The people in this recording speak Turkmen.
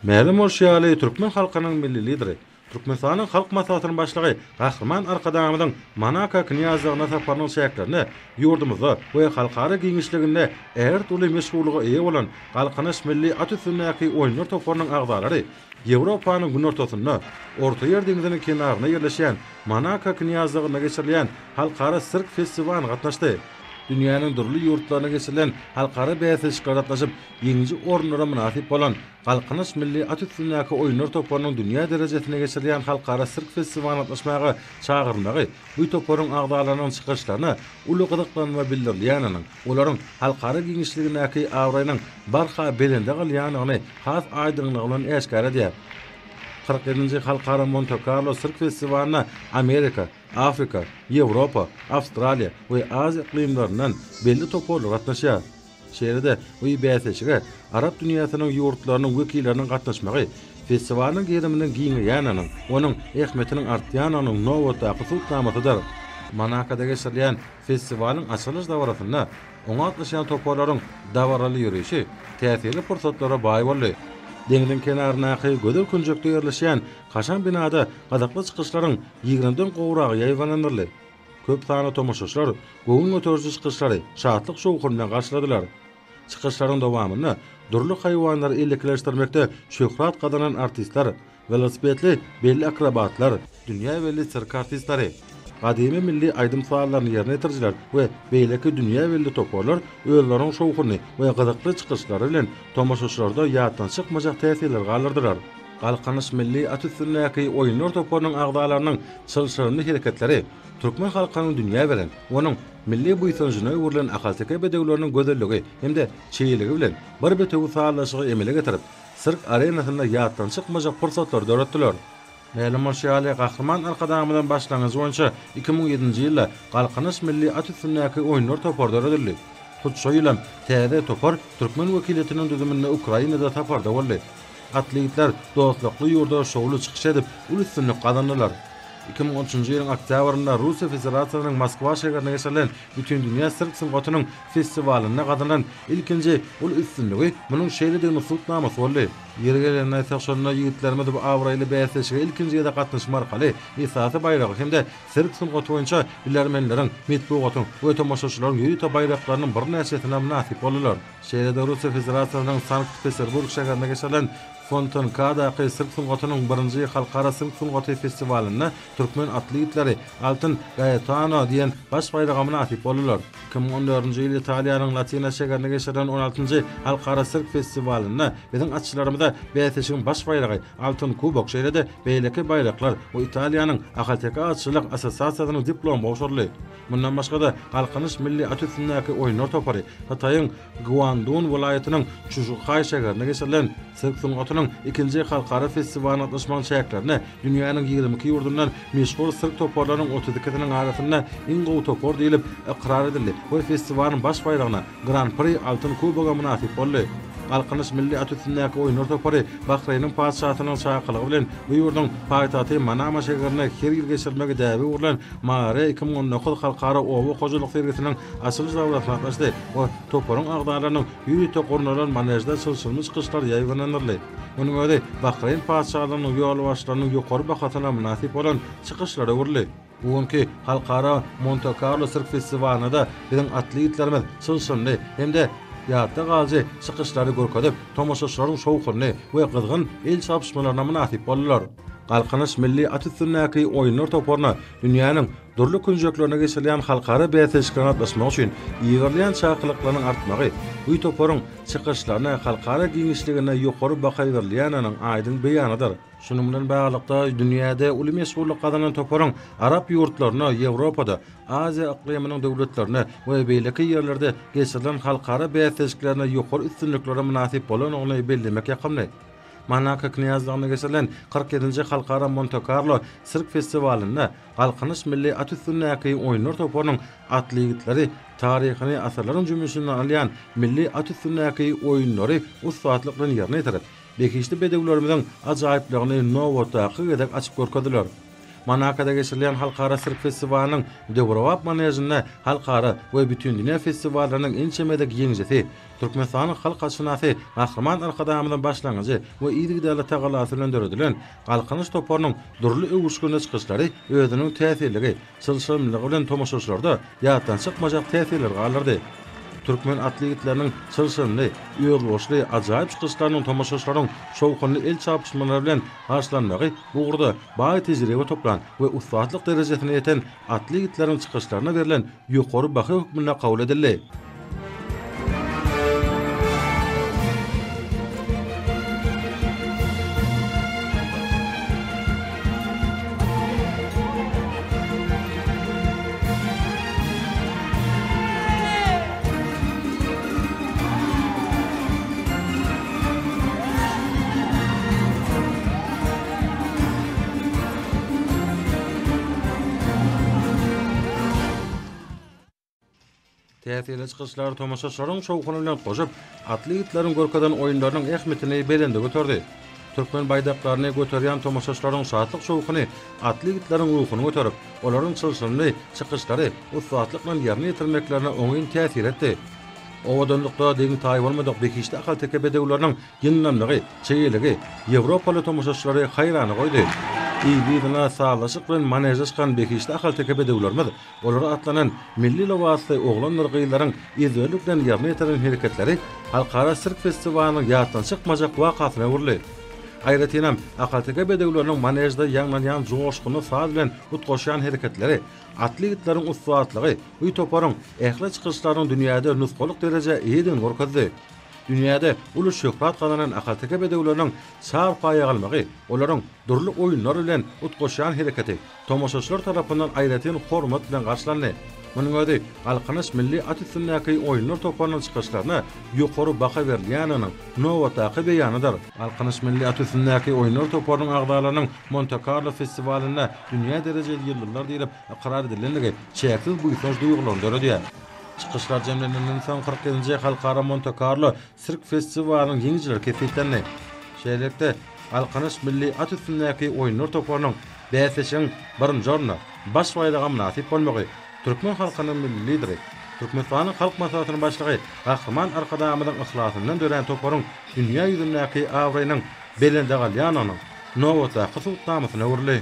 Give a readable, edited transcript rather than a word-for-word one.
Mälim Orşýaly Türkmen halkynyň milli lideri, Türkmenistanyň halk maslahatynyň başlygy Gahryman Arkadamyň Manaka knyazlygyna taparnyň şäherlerini ýurdumyzda we halkara giňişliginde äger tuly meşgullygy eýe bolan Galkanyş milli atüsünäki oýunlar toparynyň agdalary Ýewropanyň gün ortasynda Orta Ýer deňiziniň kenaryna ýerleşýän Manaka knyazlygyna geçirilýän halkara sirk festiwalyna gatnaşdy. Dünýäniň durly ýurtlaryna geçirilen halkara bäýatçylar gatnaşyp ýeňji ornlara münasip bolan Galkanyş milli atüsünäki oýunlar toparynyň dünýä derejesine geçirilýän halkara sirk festiwalyna gatnaşmagy çagyrmagy bu toparyň agdalarynyň çykyşlaryny uly gyzyklanma bildirilýäniň, olaryň halkara giňişligindäki awraýynyň barha belinde galýanyny has aýdynlygy bilen eşkar edýär. 47-nji halkara Monte Carlo sirk festiwalyna Amerika, Afrika, Ýewropa, Awstraliýa we Aziýa iklimlerinden belli toporlar gatnaşýar. Şeýlede bu bäýatçyga Arap dünýäsiniň ýurtlarynyň wekilleriniň gatnaşmagy festiwalyň geriminden giňýäniň, onuň ähmetiniň artýanynyň nowata gysyltamasydyr. Manakada geçirilýän festiwalyň açylyş dawaratynda oňa gatnaşan toporlaryň dawaraly ýürüşi täsirli pursatlara baý boldy. Deňiziň kenarynaky gödel künjekde ýerleşýän Kaşan binada gadakly çykyşlaryň 20den gowragy ýaýwanlandyry. Köp sany tomoşaçylar goňun ötürjü çykyşlary şatlyk şowkun bilen garşyladylar. Çykyşlaryň dowamyny durly haýwanlar elekleşdirmekde şöhrat gazanan artistler, velosipedli belli akrobatlar, dünýä belli sirk artistlary, gadymy milli aýdymsallaryny ýerine ýetirjiler we beýleki dünýä belli toporlar özleriň şowkuny we gyzykly çykyşlary bilen tomoşaçylarda ýatdan çykmajak täsirler galdyrylar. Galkanyş milli atüsünäki oýunlar toparynyň agdalarynyň çylşyryny hereketleri Türkmen halkynyň dünýä bilen onuň milli buýsanjyna öwrülen ahalteke bedewleriniň gözelligi hemde çeýiligi bilen bir betew sağlaşygy emele getirip sirk arenasynda ýatdan çykmajak pursatlar döretdiler. Mälim Orşýaly Gahryman Arkadamydan başlangyjy boýunça 2007-nji ýylda Galkanyş milli atüsünäki oýunlar toparlary edildi. Tutşoýlam täze topar Türkmen wekiliýetiniň düzüminde Ukrainada taparda boldy. Atletler dostlukly ýurda şowlu çykyş edip ul üstünlük gazandylar. 2013-nji ýylyň oktýabrynda Russiýa Federasiýasynyň Moskwa şäherine geçirilen bütün dünýä sirk syngatynyň festiwalyna gazanan ilkinji ul üstünligi munyň şeýle nusutnamasy boldy. Ýeri gelende saşanyna ýigitlerimiz bu awraýly bäýatçyga ilkinji ýerde gatnaşma arkaly isasy bayragy hemde sirk syngaty boýunça bilermenleriň, medeniýetiň we tomoşaçylaryň ýüri bayraklarynyň bir näçesine münasip boldylar. Şeýlede Russiýa Federasiýasynyň Sankt-Peterburg şäherine geçirilen Fontankada sirk syngatynyň 1-nji halkara sirk syngaty festiwalyna Türkmen atletleri Altyn Gaetano diýen baş bayraga münasip boldylar. 2014-nji ýyly Italiýanyň Latina şäherine geçirilen 16-njy halkara sirk festiwalyna biziň atçylarymyzda bäýatçynyň baş bayragi Altyn Kubok şeýlede beýleki bayraklar o Italiýanyň ahalteke atçylyk assosiasiýasynyň diplom bowşurly. Mundan başga da Galkanyş milli atüsünäki oýunlar topary Hataýyň Guangdong welaýatynyň Çujuqay şäherine geçirilen sirk syngatynyň 2-nji halkara festiwalyna gatnaşmagy şäherlerini dünýäniň 22 ýurdundan meşhur sirk toparlarynyň 32-siniň arasynda iň gowy topar diýilip ikrar edildi. Bu festiwalyň baş bayragyna Grand Prix Altyn Kuboga münasip boldy. Galkanyş milli atüsünäki oýunlar topary Bahreýnyň padşahynyň şaýkylygy bilen bu ýurdun paýtagty Manama şäherine her ýyl geçirilmegi däbi urulan Mare 2019 halkara owa hojuluk sergisiniň açylyş dawratyna gatnaşdy. O toparyň agdalarynyň ýüri tokornalan manejda çylşylmyş kışlar ýaýwanlandy. Munyň öňünde Bahreýn padşahynyň ýol başlarynyň ýokary bahatyna münasip bolan çykyşlary urly. Bugünkü halkara Monte Carlo sirk festiwalyna biziň atletlerimiz çylşynly hemde ýatda galjy çykyşlary görkezip tomoşaçylaryň şowkuny we gyzgyn el çapışmalaryna münasip boldylar. Galkanyş milli atüsünäki oýunlar toparyny dünýäniň durly künjeklerine geçirilen halkara bäýatçylara gatnaşmak üçin ýygyrlayan çakylyklaryň artmagy bu toparyň çykyşlaryna halkara giňişligine ýokary baha berilýäniň aýdyn beýanydyr. Şunun bilen baglykda dünýäde uly meşgullyk gazanan toparyň Arap ýurtlaryna, Ýewropada, Aziýa ikliminiň döwletlerine we beýleki ýerlerde geçirilen halkara bäýatçylarına ýokary üstünliklere münasip bolan oňly bellemek ýakymly. Manaka knyazlygyna geçirilen 47-nji halkara Monte Carlo sirk festiwalyna Galkanyş milli atüsünäki oýunlar toparynyň atletleri taryhyny asarlaryň jümüşini alýan milli atüsünäki oýunlary usatlyk bilen ýerine ýetirip, bekişli bedewlerimiziň ajaýyplygyny nowata gedek açyp görkezdiler. Manakada geçirilen halkara sirk festivalinin Döbrowap manejinde halkara ve bütün dünya festivallarının ençemedeki yeňjesi, Türkmenistanyň halk aşynasy Gahrman Arkadamynyň başlangyjy we ýygy tagalasy bilen döredilen Galkanyş toparynyň durly öwüşgünde çykyşlary özüniň täsirligi, çylşymlygy bilen tomoşaçylarda ýatdan çykmajak täsirler galyrdy. Türkmen atletlerinin çylşymly, ýolboşly, ajaýyp çykyşlarynyň tomoşaçylaryň şowkuny el çapışmalary bilen garşylanmagy ugurda baý tejribe toplan we ustatlyk derejesine ýeten atletleriň çykyşlaryna berilen ýokary baha hukmuna kabul edildi. Täsirli çykyşlar tomoşaçylaryň şowkuny bilen goşup, atletlerin görkezden oýunlarynyň ähmetini belende göterdi. Türkmen baýdaklaryny göterýän tomoşaçylaryň şatlyk şowkuny atletleriň ruhuny göterip, olaryň çylşymly çykyşlary ustatlyk bilen ýerine ýetirmeklerine oňyn täsir etdi. Owadanlykda deň taý bolmadyk bekişde akal teke bedewlarynyň ýyňlanmagy, çeýeligi Ýewropaly tomoşaçylary haýrany goýdy. İýgidine sağlaşyk bilen manejleşen bekişde akal teke bedewlerimiz olara atlanan milli lawasy oglan nurgylaryň izlelik bilen ýerine ýetiren hereketleri halkara sirk festiwalynyň ýatdan çykmajak wakatyna urly. Aýratynam akal teke bedewleriniň manejde ýaňlanýan joşkuny saz bilen utgoşan hereketleri atletleriň ustatlygy, uý toparyň ähli çykyşlaryň dünýäde nusgalyk dereje ýeden gorkazdy. Dünýäde uly şöhrat gazanan akal teke bedewleriniň sarpaýa galmagy, olaryň durly oýunlar bilen utgoşan hereketi tomoşaçylar tarapyndan aýratyn hormat bilen garşylandy. Munyň özi Galkanyş milli at üstünäki oýunlar toparynyň çykyşlaryna ýokary baha berilýäniň nowataky beýanydyr. Galkanyş milli at üstünäki oýunlar toparynyň agdalarynyň Monte Carlo festivalynda dünýä derejeli ýyldyrlar diýilip aqrar edilenligi çäksiz buýsaj duýgulandyrdy. Çykyşlar jemlenenden soň 47-nji halkara Monte Carlo sirk festiwalynyň ýeňjiler kesiplendi. Şeýlekde Galkanyş milli at üstünäki oýunlar toparynyň bäsişiň birinji orna baş waýdaga munasip bolmagy Türkmen halkynyň milli lideri, Türkmenistanyň halk maslahatynyň başlygy Gahrman Arkadamynyň ihlasyndan dören toparyň dünýä ýüzündäki awraýynyň belinde galýanyň nowata qysyltamasyna urly.